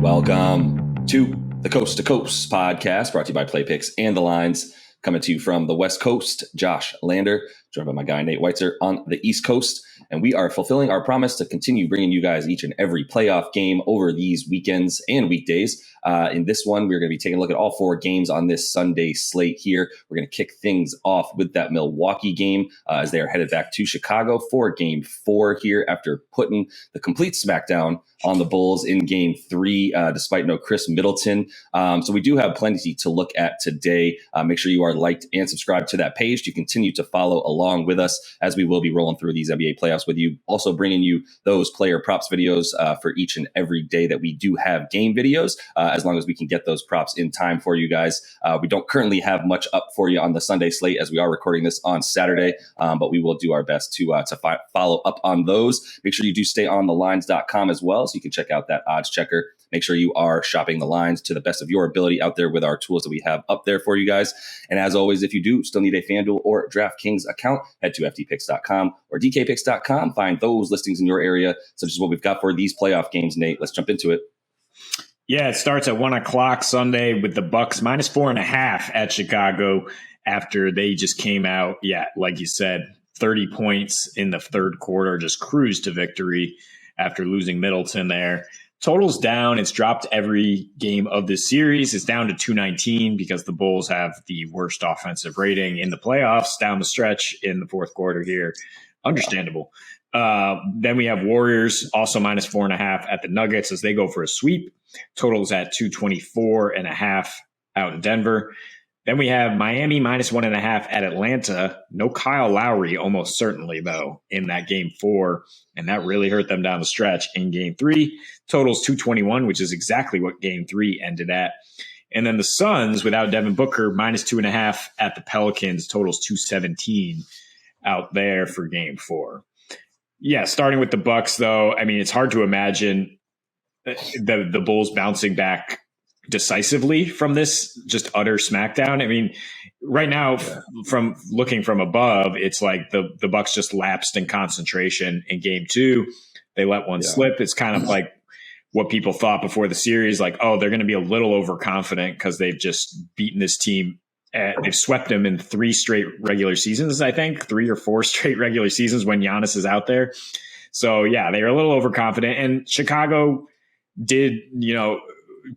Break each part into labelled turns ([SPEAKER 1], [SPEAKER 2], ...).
[SPEAKER 1] Welcome to the Coast to Coast podcast, brought to you by Play Picks and the Lines. Coming to you from the West Coast, Josh Lander, joined by my guy Nate Weitzer on the East Coast. And we are fulfilling our promise to continue bringing you guys each and every playoff game over these weekends and weekdays. In this one, we're going to be taking a look at all four games on this Sunday slate here. We're going to kick things off with that Milwaukee game as they are headed back to Chicago for Game 4 here after putting the complete smackdown on the Bulls in Game 3, despite no Chris Middleton. So we do have plenty to look at today. Make sure you are liked and subscribed to that page to continue to follow along with us as we will be rolling through these NBA playoffs with you. Also bringing you those player props videos for each and every day that we do have game videos, as long as we can get those props in time for you guys. We don't currently have much up for you on the Sunday slate as we are recording this on Saturday, but we will do our best to follow up on those. Make sure you do stay on thelines.com as well, so you can check out that odds checker. Make sure you are shopping the lines to the best of your ability out there with our tools that we have up there for you guys. And as always, if you do still need a FanDuel or DraftKings account, head to ftpicks.com or dkpicks.com. Find those listings in your area, such as what we've got for these playoff games. Nate, let's jump into it.
[SPEAKER 2] Yeah, it starts at 1 o'clock Sunday with the Bucks minus 4.5 at Chicago after they just came out, like you said, 30 points in the third quarter, just cruised to victory after losing Middleton there. Total's down. It's dropped every game of this series. It's down to 219 because the Bulls have the worst offensive rating in the playoffs down the stretch in the fourth quarter here. Understandable. Then we have Warriors also minus 4.5 at the Nuggets as they go for a sweep. Totals at 224.5 out in Denver. Then we have Miami minus 1.5 at Atlanta. No Kyle Lowry, almost certainly, though, in that Game 4. And that really hurt them down the stretch in Game 3. Totals 221, which is exactly what Game 3 ended at. And then the Suns, without Devin Booker, minus 2.5 at the Pelicans. Totals 217 out there for Game 4. Yeah, starting with the Bucks, though, I mean, it's hard to imagine the Bulls bouncing back decisively from this just utter smackdown. I mean, right now, from looking from above, it's like the Bucks just lapsed in concentration in Game 2. They let one slip. It's kind of like what people thought before the series, like, oh, they're going to be a little overconfident because they've just beaten this team. They've swept them in 3 straight regular seasons, I think, 3 or 4 straight regular seasons when Giannis is out there. So, yeah, they were a little overconfident. And Chicago did,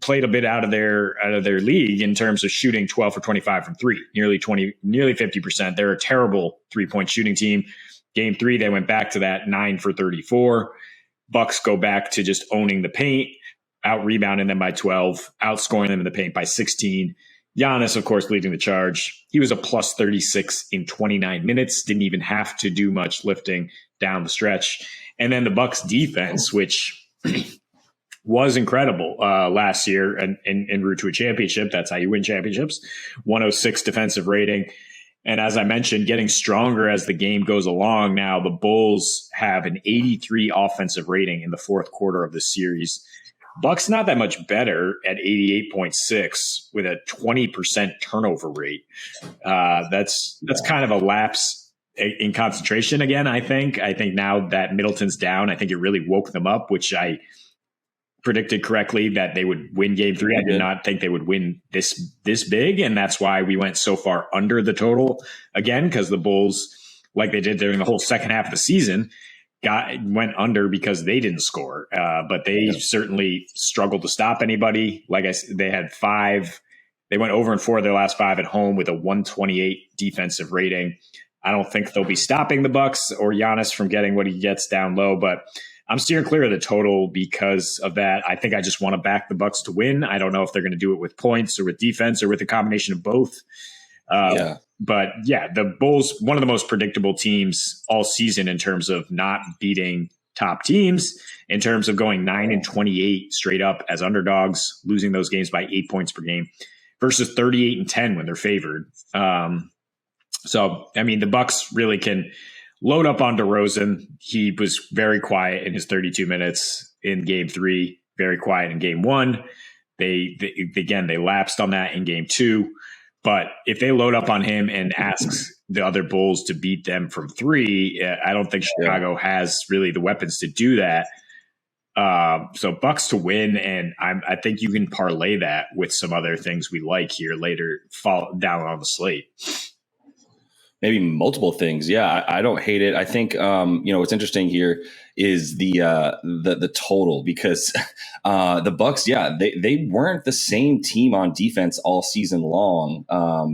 [SPEAKER 2] played a bit out of their league in terms of shooting 12 for 25 from 3, nearly 50%. They're a terrible 3-point shooting team. Game 3, they went back to that 9 for 34. Bucks go back to just owning the paint, out-rebounding them by 12, outscoring them in the paint by 16. Giannis, of course, leading the charge. He was a plus 36 in 29 minutes, didn't even have to do much lifting down the stretch. And then the Bucks defense, which was incredible last year and en route to a championship. That's how you win championships. 106 defensive rating. And as I mentioned, getting stronger as the game goes along. Now the Bulls have an 83 offensive rating in the fourth quarter of the series. Bucks not that much better at 88.6 with a 20% turnover rate. That's kind of a lapse in concentration again, I think. I think now that Middleton's down, I think it really woke them up, which I predicted correctly that they would win Game 3. I did not think they would win this big, and that's why we went so far under the total again, because the Bulls, like they did during the whole second half of the season, went under because they didn't score. But they certainly struggled to stop anybody. Like I said, they had 5. They went over in 4 of their last 5 at home with a 128 defensive rating. I don't think they'll be stopping the Bucks or Giannis from getting what he gets down low, but I'm steering clear of the total because of that. I think I just want to back the Bucks to win. I don't know if they're going to do it with points or with defense or with a combination of both. But yeah, the Bulls, one of the most predictable teams all season in terms of not beating top teams, in terms of going 9-28 straight up as underdogs, losing those games by 8 points per game versus 38-10 when they're favored. So, I mean, the Bucks really can load up on DeRozan. He was very quiet in his 32 minutes in Game 3, very quiet in Game 1. They lapsed on that in Game 2. But if they load up on him and asks the other Bulls to beat them from 3, I don't think Chicago has really the weapons to do that. So Bucks to win, and I think you can parlay that with some other things we like here later fall down on the slate.
[SPEAKER 1] Maybe multiple things. Yeah, I don't hate it. I think what's interesting here is the total, because the Bucks, they weren't the same team on defense all season long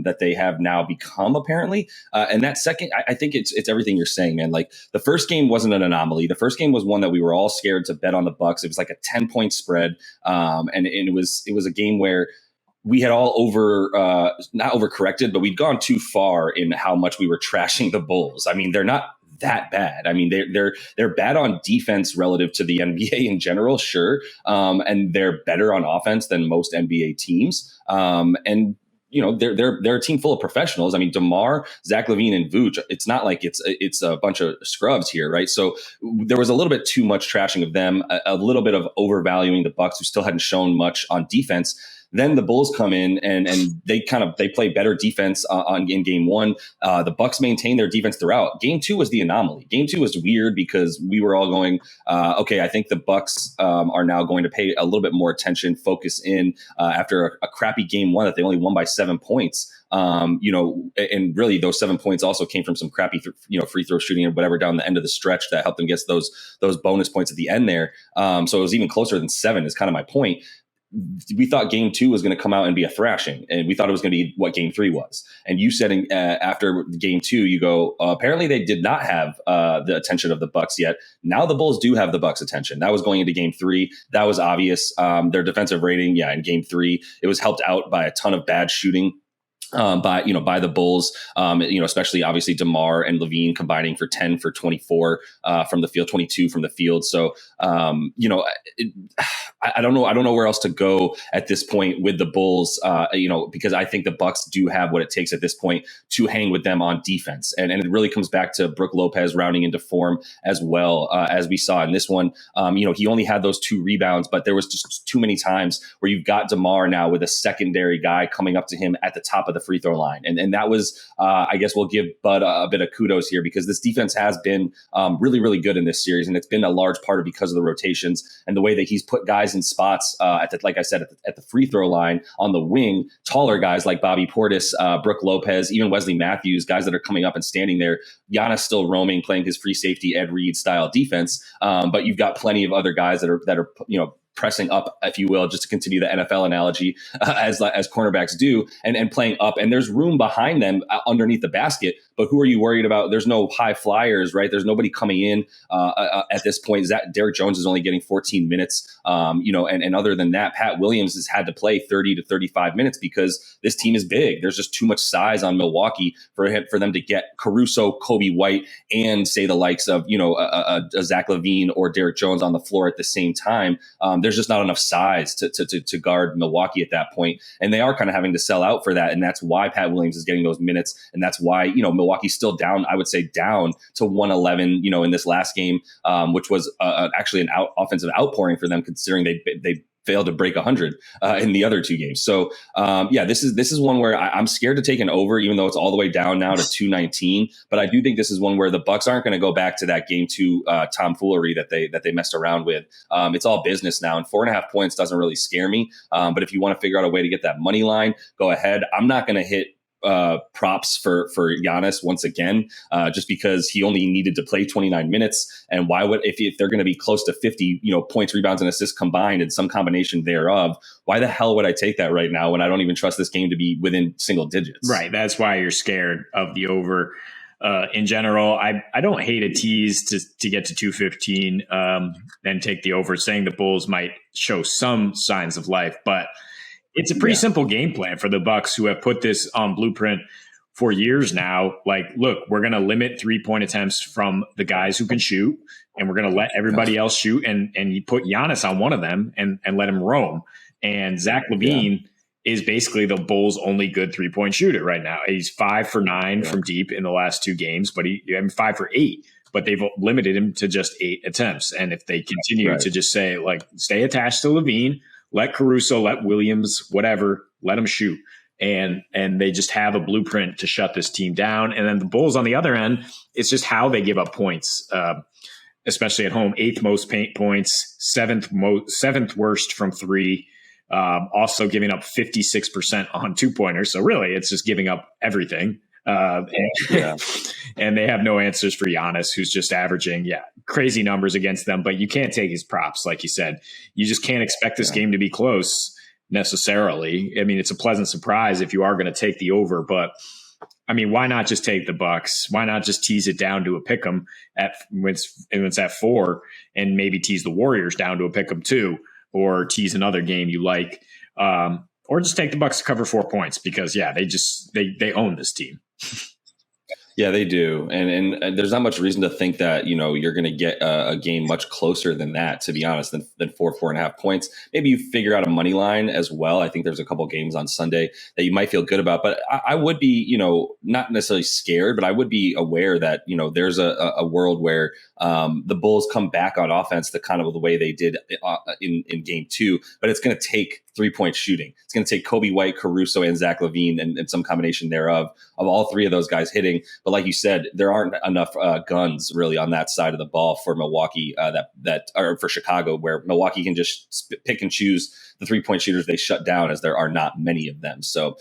[SPEAKER 1] that they have now become, apparently. And that second, I think it's everything you're saying, man. Like, the first game wasn't an anomaly. The first game was one that we were all scared to bet on the Bucks. It was like a 10-point spread, and it was a game where we had all not overcorrected, but we'd gone too far in how much we were trashing the Bulls. I mean, they're not that bad. I mean, they're bad on defense relative to the NBA in general, sure, and they're better on offense than most NBA teams. And they're a team full of professionals. I mean, DeMar, Zach LaVine, and Vooch. It's not like it's a bunch of scrubs here, right? So there was a little bit too much trashing of them, a little bit of overvaluing the Bucks, who still hadn't shown much on defense. Then the Bulls come in and they play better defense in game one. The Bucks maintain their defense throughout. Game two was the anomaly. Game two was weird because we were all going, okay, I think the Bucks are now going to pay a little bit more attention, focus in after a crappy game one that they only won by 7 points. And really those 7 points also came from some crappy, free throw shooting or whatever down the end of the stretch that helped them get those bonus points at the end there. So it was even closer than 7 is kind of my point. We thought game two was going to come out and be a thrashing, and we thought it was going to be what game three was. And you said after game two, you go, apparently they did not have the attention of the Bucks yet. Now the Bulls do have the Bucks' attention. That was going into game three. That was obvious. Their defensive rating, in game three, it was helped out by a ton of bad shooting. By the Bulls, especially obviously DeMar and LaVine combining for 10 for 24 from the field, 22 from the field. So, I don't know where else to go at this point with the Bulls, because I think the Bucks do have what it takes at this point to hang with them on defense. And it really comes back to Brook Lopez rounding into form as well, as we saw in this one. He only had those 2 rebounds, but there was just too many times where you've got DeMar now with a secondary guy coming up to him at the top of the free throw line. And that was, I guess we'll give Bud a bit of kudos here, because this defense has been really, really good in this series. And it's been a large part of because of the rotations and the way that he's put guys in spots like I said, at the free throw line on the wing, taller guys like Bobby Portis, Brook Lopez, even Wesley Matthews, guys that are coming up and standing there. Giannis still roaming, playing his free safety Ed Reed style defense. But you've got plenty of other guys that are pressing up, if you will, just to continue the NFL analogy, as cornerbacks do, and playing up. And there's room behind them underneath the basket. But who are you worried about? There's no high flyers, right? There's nobody coming in at this point. Derek Jones is only getting 14 minutes, and other than that, Pat Williams has had to play 30 to 35 minutes because this team is big. There's just too much size on Milwaukee for them to get Caruso, Kobe White, and say the likes of a Zach LaVine or Derek Jones on the floor at the same time. There's just not enough size to guard Milwaukee at that point, and they are kind of having to sell out for that, and that's why Pat Williams is getting those minutes, and that's why Milwaukee's still down. I would say down to 111. In this last game, which was actually an offensive outpouring for them, considering they failed to break 100 in the other 2 games. So this is one where I'm scared to take an over, even though it's all the way down now to 219. But I do think this is one where the Bucks aren't going to go back to that game 2 tomfoolery that they messed around with. It's all business now, and 4.5 points doesn't really scare me. But if you want to figure out a way to get that money line, go ahead. I'm not going to hit props for Giannis once again, just because he only needed to play 29 minutes. And why would, if they're going to be close to 50, points, rebounds, and assists combined in some combination thereof, why the hell would I take that right now when I don't even trust this game to be within single digits?
[SPEAKER 2] Right. That's why you're scared of the over. In general, I don't hate a tease to get to 215 and take the over, saying the Bulls might show some signs of life, but it's a pretty simple game plan for the Bucks, who have put this on blueprint for years now. Like, look, we're going to limit 3-point attempts from the guys who can shoot, and we're going to let everybody else shoot, and you put Giannis on one of them and let him roam. And Zach LaVine is basically the Bulls' only good 3-point shooter right now. He's 5 for 9 from deep in the last 2 games, but 5 for 8. But they've limited him to just 8 attempts. And if they continue to just say, like, stay attached to LaVine, let Caruso, let Williams, whatever, let them shoot. And they just have a blueprint to shut this team down. And then the Bulls on the other end, it's just how they give up points. especially at home. 8th most paint points, 7th worst from three. Also giving up 56% on 2-pointers. So really, it's just giving up everything. And they have no answers for Giannis, who's just averaging, crazy numbers against them. But you can't take his props, like you said. You just can't expect this game to be close necessarily. I mean, it's a pleasant surprise if you are going to take the over, but I mean, why not just take the Bucks? Why not just tease it down to a pick'em when it's at 4, and maybe tease the Warriors down to a pick'em too, or tease another game you like, or just take the Bucks to cover 4 points because they own this team.
[SPEAKER 1] Yeah, they do. And there's not much reason to think that, you're going to get a game much closer than that, to be honest, than 4.5 points. Maybe you figure out a money line as well. I think there's a couple games on Sunday that you might feel good about. But I would be, not necessarily scared, but I would be aware that, there's a world where the Bulls come back on offense to kind of the way they did in game 2. But it's going to take 3-point shooting. It's going to take Kobe White, Caruso, and Zach LaVine and some combination thereof of all three of those guys hitting. But like you said, there aren't enough guns really on that side of the ball for Milwaukee or for Chicago, where Milwaukee can just pick and choose the 3-point shooters they shut down, as there are not many of them. So